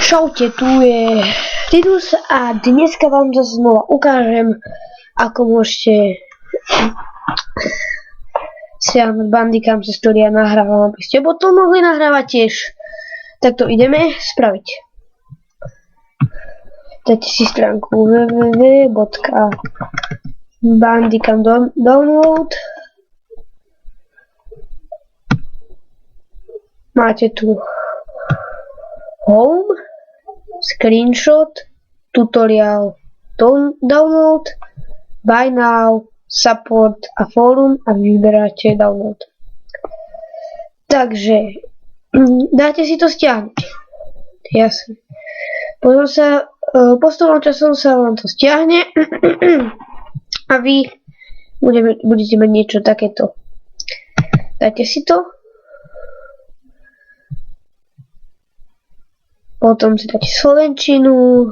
Čaute, tu je Titus a dneska vám zase znova ukážem, ako môžete stiahnuť Bandicam, cez ktorý ja nahrávam, aby ste potom mohli nahrávať tiež. Tak to ideme spraviť. Dajte si stránku www.bandicam.download. Máte tu Home, Screenshot, Tutorial, Download, Buy Now, Support a Forum a vyberáte Download. Takže dáte si to stiahnuť. Jasne. Potom sa postupom časom sa vám to stiahne a vy budete mať niečo takéto. Dáte si to. Potom si dáte slovenčinu.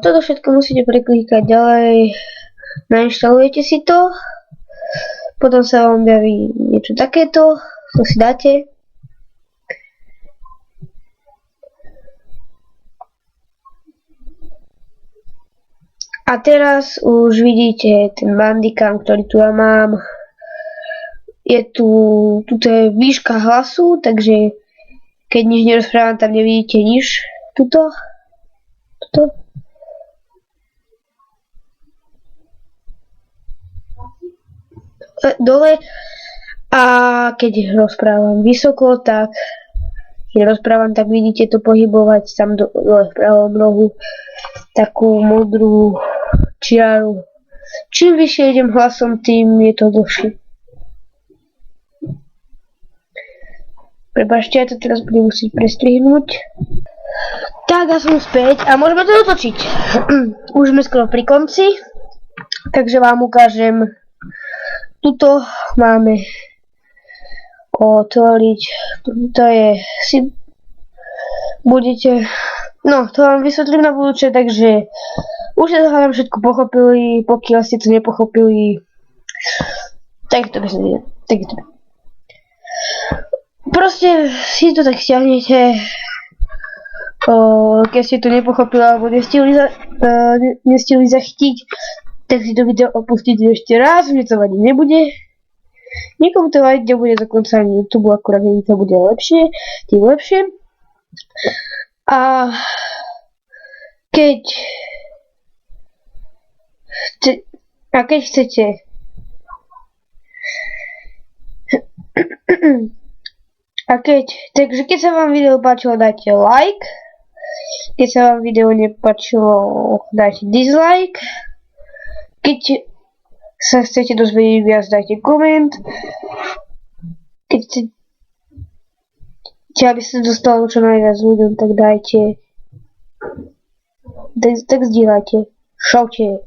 Toto všetko musíte preklikať ďalej. Nainštalujete si to. Potom sa vám objaví niečo takéto. To si dáte. A teraz už vidíte ten Bandicam, ktorý tu ja mám. Tuto je výška hlasu, takže keď nič nerozprávam, tam nevidíte nič. Tuto. Dole. A keď rozprávam vysoko, tak vidíte to pohybovať tam dole v pravom rohu takú modrú čiaru. Čím vyššie idem hlasom, tým je to dlhšie. Prepáčte, ja to teraz budem musieť prestrihnúť. Tak, ja som späť a môžeme to otočiť. Už sme skoro pri konci, takže vám ukážem. Tuto máme otvoriť. To je to vám vysvetlím na budúce, takže už ste to hádam všetko pochopili. Pokiaľ ste to nepochopili, tak to vysvetlím. Proste si to tak stiahnete, keď ste to nepochopili alebo nestihli zachytiť, tak si to video opustíte ešte raz, mne to vadiť nebude. Nikomu to vadiť nebude, dokonca ani YouTube, akurát mi to bude lepšie, tým lepšie. A keď chcete takže keď sa vám video páčilo, dajte like. Keď sa vám video nepáčilo, dajte dislike. Keď sa chcete dozvedieť viac, dajte koment. Keď chcete, aby sa dostalo čo najviac ľuďom, tak dajte. Tak zdieľajte. Čaute.